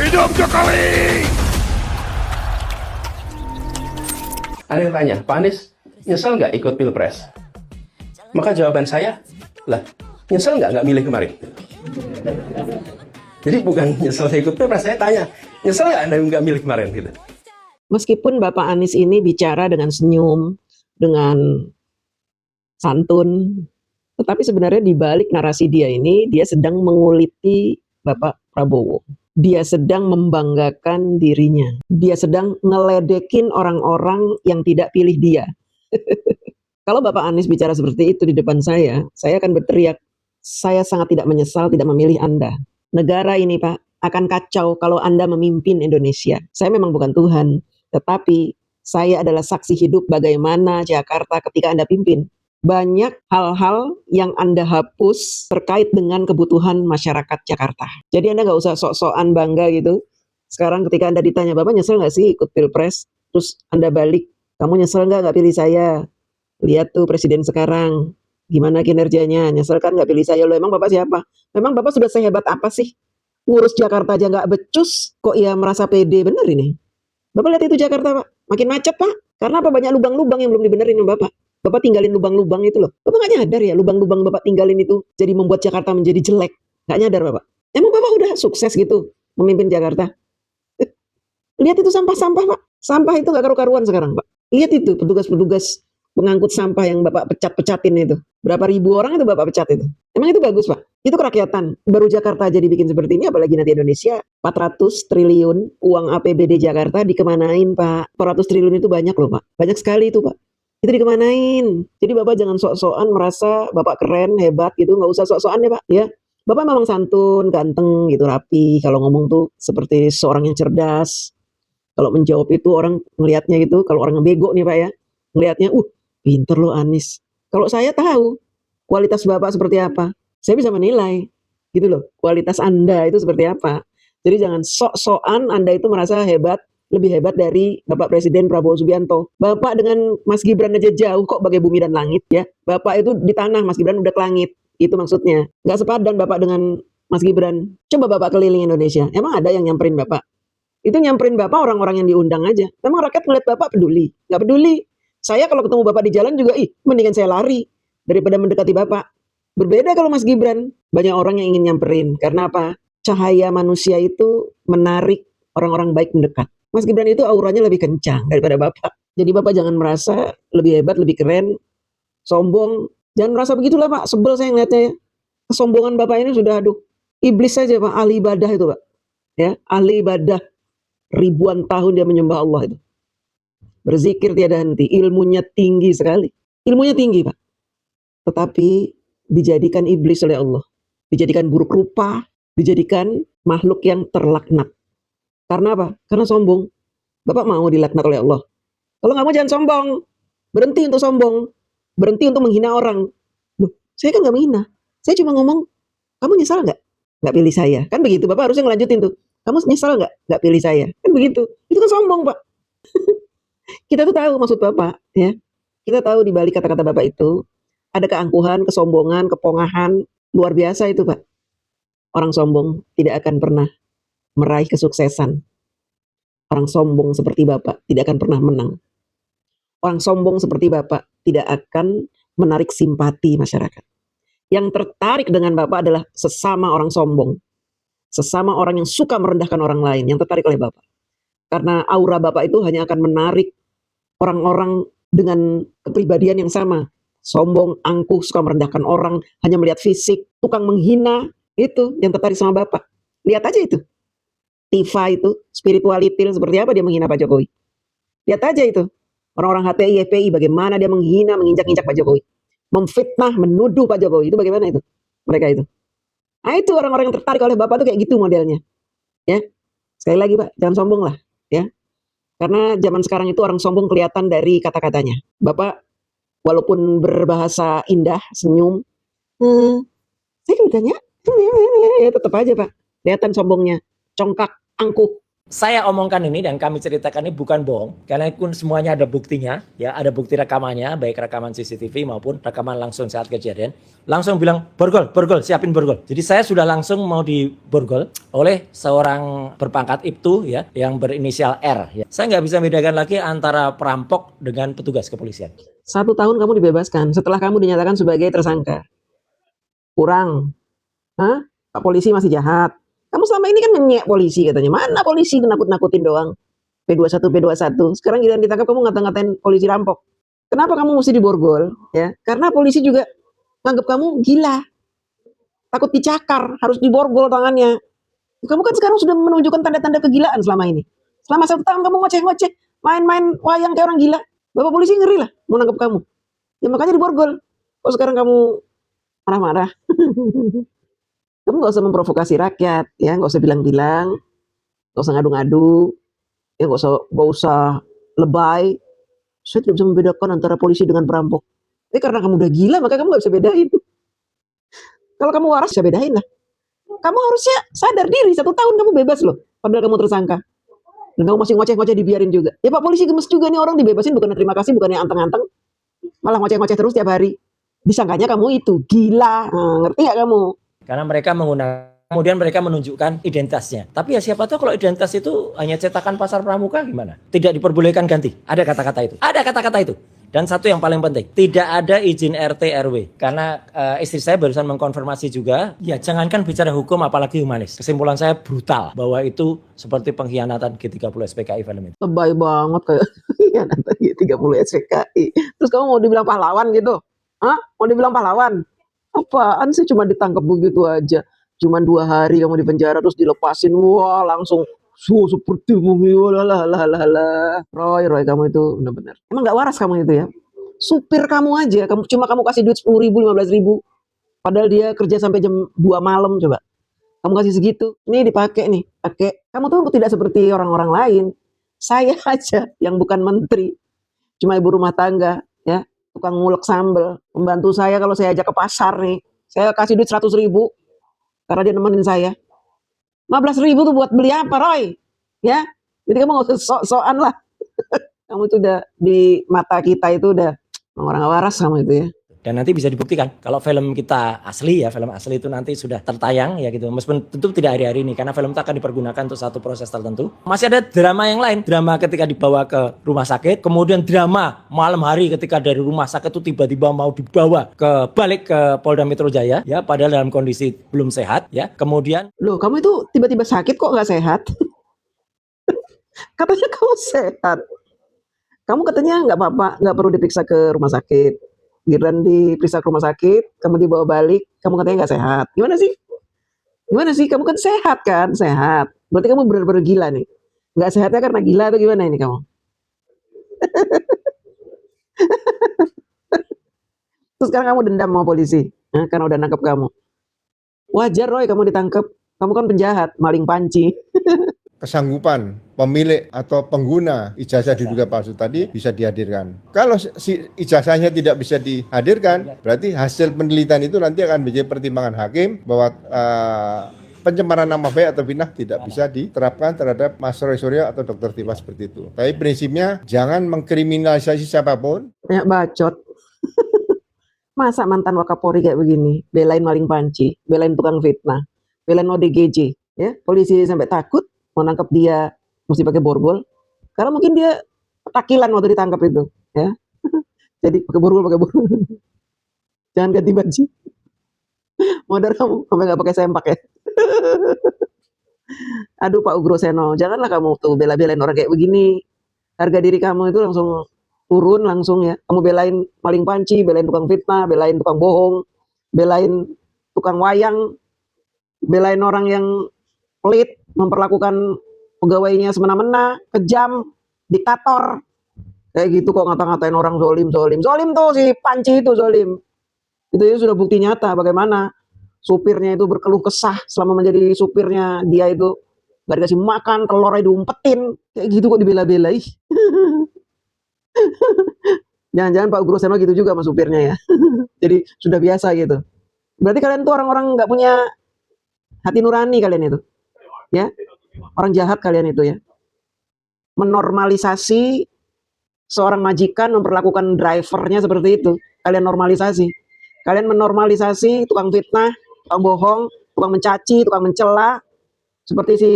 Hidup Jokowi! Ada yang tanya, Pak Anies nyesel nggak ikut Pilpres? Maka jawaban saya, lah nyesel nggak milih kemarin? Jadi bukan nyesel saya ikut Pilpres, saya tanya, nyesel nggak Anda nggak milih kemarin? Gitu. Meskipun Bapak Anies ini bicara dengan senyum, dengan santun, tetapi sebenarnya di balik narasi dia ini, dia sedang menguliti Bapak Prabowo. Dia sedang membanggakan dirinya. Dia sedang ngeledekin orang-orang yang tidak pilih dia. Kalau Bapak Anies bicara seperti itu di depan saya akan berteriak, saya sangat tidak menyesal tidak memilih Anda. Negara ini Pak, akan kacau kalau Anda memimpin Indonesia. Saya memang bukan Tuhan, tetapi saya adalah saksi hidup bagaimana Jakarta ketika Anda pimpin. Banyak hal-hal yang Anda hapus terkait dengan kebutuhan masyarakat Jakarta. Jadi Anda nggak usah sok-sokan bangga gitu. Sekarang ketika Anda ditanya, Bapak nyesel nggak sih ikut Pilpres? Terus Anda balik, kamu nyesel nggak pilih saya? Lihat tuh presiden sekarang, gimana kinerjanya? Nyesel kan nggak pilih saya? Loh emang Bapak siapa? Memang Bapak sudah sehebat apa sih? Ngurus Jakarta aja nggak becus, kok ya merasa pede bener ini? Bapak lihat itu Jakarta Pak, makin macet Pak. Karena apa? Banyak lubang-lubang yang belum dibenerin sama Bapak. Bapak tinggalin lubang-lubang itu loh. Bapak nggak nyadar ya lubang-lubang Bapak tinggalin itu jadi membuat Jakarta menjadi jelek. Nggak nyadar Bapak. Emang Bapak udah sukses gitu memimpin Jakarta? Lihat itu sampah-sampah Pak. Sampah itu nggak karu-karuan sekarang Pak. Lihat itu petugas-petugas pengangkut sampah yang Bapak pecat-pecatin itu. Berapa ribu orang itu Bapak pecat itu. Emang itu bagus Pak? Itu kerakyatan. Baru Jakarta aja dibikin seperti ini, apalagi nanti Indonesia. 400 triliun uang APBD Jakarta dikemanain Pak. 400 triliun itu banyak loh Pak. Banyak sekali itu Pak. Itu dikemanain. Jadi Bapak jangan sok-sokan merasa Bapak keren, hebat gitu. Nggak usah sok-sokan ya Pak. Ya. Bapak memang santun, ganteng gitu, rapi. Kalau ngomong tuh seperti seorang yang cerdas. Kalau menjawab itu orang ngelihatnya gitu. Kalau orang bego nih Pak ya. Ngelihatnya, pinter loh Anies. Kalau saya tahu kualitas Bapak seperti apa. Saya bisa menilai. Gitu loh. Kualitas Anda itu seperti apa. Jadi jangan sok-sokan Anda itu merasa hebat. Lebih hebat dari Bapak Presiden Prabowo Subianto. Bapak dengan Mas Gibran aja jauh kok bagai bumi dan langit ya. Bapak itu di tanah, Mas Gibran udah ke langit. Itu maksudnya. Nggak sepadan Bapak dengan Mas Gibran. Coba Bapak keliling Indonesia. Emang ada yang nyamperin Bapak? Itu nyamperin Bapak orang-orang yang diundang aja. Memang rakyat ngeliat Bapak peduli? Nggak peduli. Saya kalau ketemu Bapak di jalan juga, mendingan saya lari daripada mendekati Bapak. Berbeda kalau Mas Gibran. Banyak orang yang ingin nyamperin. Karena apa? Cahaya manusia itu menarik orang-orang baik mendekat. Mas Gibran itu auranya lebih kencang daripada Bapak. Jadi Bapak jangan merasa lebih hebat, lebih keren, sombong. Jangan merasa begitulah Pak, sebel saya ngeliatnya ya. Kesombongan Bapak ini sudah iblis saja Pak, ahli ibadah itu Pak. Ya, ahli ibadah. Ribuan tahun dia menyembah Allah itu. Berzikir tiada henti, ilmunya tinggi sekali. Ilmunya tinggi Pak. Tetapi dijadikan iblis oleh Allah. Dijadikan buruk rupa, dijadikan makhluk yang terlaknat. Karena apa? Karena sombong. Bapak mau dilaknat oleh Allah. Kalau nggak mau jangan sombong. Berhenti untuk sombong. Berhenti untuk menghina orang. Loh, saya kan nggak menghina. Saya cuma ngomong, kamu nyesal nggak? Nggak pilih saya. Kan begitu. Bapak harusnya ngelanjutin tuh. Kamu nyesal nggak? Nggak pilih saya. Kan begitu. Itu kan sombong Pak. Kita tuh tahu maksud Bapak. Ya. Kita tahu di balik kata-kata Bapak itu ada keangkuhan, kesombongan, kepongahan. Luar biasa itu Pak. Orang sombong tidak akan pernah meraih kesuksesan. Orang sombong seperti Bapak tidak akan pernah menang. Orang sombong seperti Bapak tidak akan menarik simpati masyarakat. Yang tertarik dengan Bapak adalah sesama orang sombong. Sesama orang yang suka merendahkan orang lain yang tertarik oleh Bapak. Karena aura Bapak itu hanya akan menarik orang-orang dengan kepribadian yang sama. Sombong, angkuh, suka merendahkan orang, hanya melihat fisik, tukang menghina, itu yang tertarik sama Bapak. Lihat aja itu. Tifa itu, spiritualitil seperti apa dia menghina Pak Jokowi. Lihat aja itu. Orang-orang HTI, FPI bagaimana dia menghina, menginjak-injak Pak Jokowi. Memfitnah, menuduh Pak Jokowi. Itu bagaimana itu? Mereka itu. Nah itu orang-orang yang tertarik oleh Bapak itu kayak gitu modelnya. Ya. Sekali lagi Pak, jangan sombong lah. Ya. Karena zaman sekarang itu orang sombong kelihatan dari kata-katanya. Bapak walaupun berbahasa indah, senyum. Saya kan ditanya, ya tetap aja Pak. Kelihatan sombongnya. Congkak, angkuh. Saya omongkan ini dan kami ceritakan ini bukan bohong, karena pun semuanya ada buktinya, ya ada bukti rekamannya, baik rekaman CCTV maupun rekaman langsung saat kejadian. Langsung bilang borgol, borgol, siapin borgol. Jadi saya sudah langsung mau diborgol oleh seorang berpangkat Ibtu, ya, yang berinisial R. Ya. Saya nggak bisa membedakan lagi antara perampok dengan petugas kepolisian. 1 tahun kamu dibebaskan setelah kamu dinyatakan sebagai tersangka. Kurang. Hah? Pak polisi masih jahat. Kamu selama ini kan ngenyek polisi katanya. Mana polisi nakut-nakutin doang. P21, P21. Sekarang giliran ditangkap kamu ngata-ngatain polisi rampok. Kenapa kamu mesti diborgol? Ya, karena polisi juga nganggap kamu gila. Takut dicakar, harus diborgol tangannya. Kamu kan sekarang sudah menunjukkan tanda-tanda kegilaan selama ini. Selama 1 tahun kamu ngoceh-ngoceh, main-main wayang kayak orang gila. Bapak polisi ngeri lah mau nangkep kamu. Ya makanya diborgol. Kok sekarang kamu marah-marah? Kamu nggak usah memprovokasi rakyat, ya nggak usah bilang-bilang, nggak usah ngadu-ngadu, ya nggak usah lebay. Saya tidak bisa membedakan antara polisi dengan perampok. Karena kamu udah gila, maka kamu nggak bisa bedain. Kalau kamu waras, bisa bedain lah. Kamu harusnya sadar diri, 1 tahun kamu bebas loh, padahal kamu tersangka. Dan kamu masih ngoceh-ngoceh dibiarin juga. Ya Pak polisi gemes juga nih, orang dibebasin bukannya terima kasih, bukannya anteng-anteng, malah ngoceh-ngoceh terus tiap hari. Disangkanya kamu itu gila, ngerti nggak kamu? Karena mereka menggunakan, kemudian mereka menunjukkan identitasnya. Tapi ya siapa tahu kalau identitas itu hanya cetakan pasar pramuka gimana? Tidak diperbolehkan ganti. Ada kata-kata itu. Ada kata-kata itu. Dan satu yang paling penting, tidak ada izin RT RW. Karena istri saya barusan mengkonfirmasi juga, ya jangankan bicara hukum apalagi humanis. Kesimpulan saya brutal bahwa itu seperti pengkhianatan G30 SPKI film itu. Lebay banget kayak pengkhianatan G30 SPKI. Terus kamu mau dibilang pahlawan gitu? Hah? Mau dibilang pahlawan? Apaan sih cuma ditangkap begitu aja? Cuman 2 hari kamu di penjara terus dilepasin, wah langsung seperti bumi, lah. Roy kamu itu benar-benar. Emang nggak waras kamu itu ya? Supir kamu aja, kamu kasih duit 10.000, 15.000. Padahal dia kerja sampai jam 2 malam coba. Kamu kasih segitu, nih dipakai nih, pakai. Kamu tuh tidak seperti orang-orang lain. Saya aja yang bukan menteri, cuma ibu rumah tangga, ya. Tukang ngulek sambel, pembantu saya kalau saya ajak ke pasar nih, saya kasih duit 100.000 karena dia nemenin saya. 15.000 tuh buat beli apa, Roy? Ya, jadi kamu nggak usah sok-sokan lah. Kamu itu udah di mata kita itu udah orang waras kamu itu ya. Dan nanti bisa dibuktikan kalau film kita asli, ya film asli itu nanti sudah tertayang ya gitu, meskipun tentu tidak hari-hari ini karena film itu akan dipergunakan untuk satu proses tertentu. Masih ada drama yang lain, drama ketika dibawa ke rumah sakit, kemudian drama malam hari ketika dari rumah sakit itu tiba-tiba mau dibawa balik ke Polda Metro Jaya, ya padahal dalam kondisi belum sehat, ya. Kemudian Loh, kamu itu tiba-tiba sakit kok nggak sehat? Katanya kamu sehat. Kamu katanya nggak apa-apa, nggak perlu diperiksa ke rumah sakit. Giliran diperiksa ke rumah sakit, kamu dibawa balik, kamu katanya nggak sehat. Gimana sih? Gimana sih? Kamu kan sehat kan? Sehat. Berarti kamu benar-benar gila nih. Nggak sehatnya karena gila atau gimana ini kamu? Terus sekarang kamu dendam sama polisi, karena udah nangkep kamu. Wajar Roy kamu ditangkep. Kamu kan penjahat, maling panci. Kesanggupan pemilik atau pengguna ijazah diduga palsu tadi bisa dihadirkan. Kalau si ijazahnya tidak bisa dihadirkan, berarti hasil penelitian itu nanti akan menjadi pertimbangan hakim bahwa pencemaran nama baik atau fitnah tidak bisa diterapkan terhadap Mas Roy Suryo atau Dr. Tiwa seperti itu. Tapi prinsipnya jangan mengkriminalisasi siapapun. Banyak bacot. Masa mantan Wakapolri kayak begini, belain maling panci, belain tukang fitnah, belain ODGJ, ya polisi sampai takut mau nangkap dia mesti pakai borgol, karena mungkin dia takilan waktu ditangkap itu, ya. Jadi pakai borgol, jangan ganti baju. Modal kamu sampai nggak pakai sempak ya. Aduh Pak Ugroseno, janganlah kamu tuh bela-belain orang kayak begini. Harga diri kamu itu langsung turun langsung ya. Kamu belain maling panci, belain tukang fitnah, belain tukang bohong, belain tukang wayang, belain orang yang pelit, memperlakukan pegawainya semena-mena, kejam, diktator. Kayak gitu kok ngata-ngatain orang zolim. Zolim tuh si panci itu zolim. Itu ya sudah bukti nyata bagaimana supirnya itu berkeluh kesah selama menjadi supirnya dia itu gak dikasih makan, telurnya diumpetin. Kayak gitu kok dibela-bela. Jangan-jangan Pak Ugroseno gitu juga sama supirnya ya. Jadi sudah biasa gitu. Berarti kalian tuh orang-orang gak punya hati nurani kalian itu. Ya, Orang jahat kalian itu ya. Menormalisasi seorang majikan memperlakukan drivernya seperti itu. Kalian normalisasi. Kalian menormalisasi tukang fitnah, tukang bohong, tukang mencaci, tukang mencela, seperti si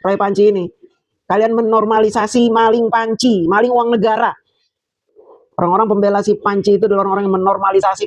Roy Panci ini. Kalian menormalisasi maling panci, maling uang negara. Orang-orang pembela si Panci itu adalah orang-orang yang menormalisasi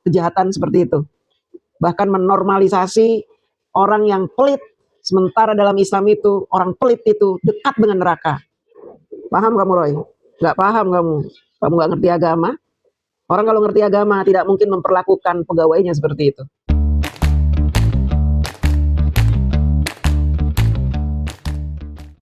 kejahatan seperti itu. Bahkan menormalisasi orang yang pelit. Sementara dalam Islam itu, orang pelit itu dekat dengan neraka. Paham kamu, Roy? Nggak paham kamu. Kamu nggak ngerti agama. Orang kalau ngerti agama tidak mungkin memperlakukan pegawainya seperti itu.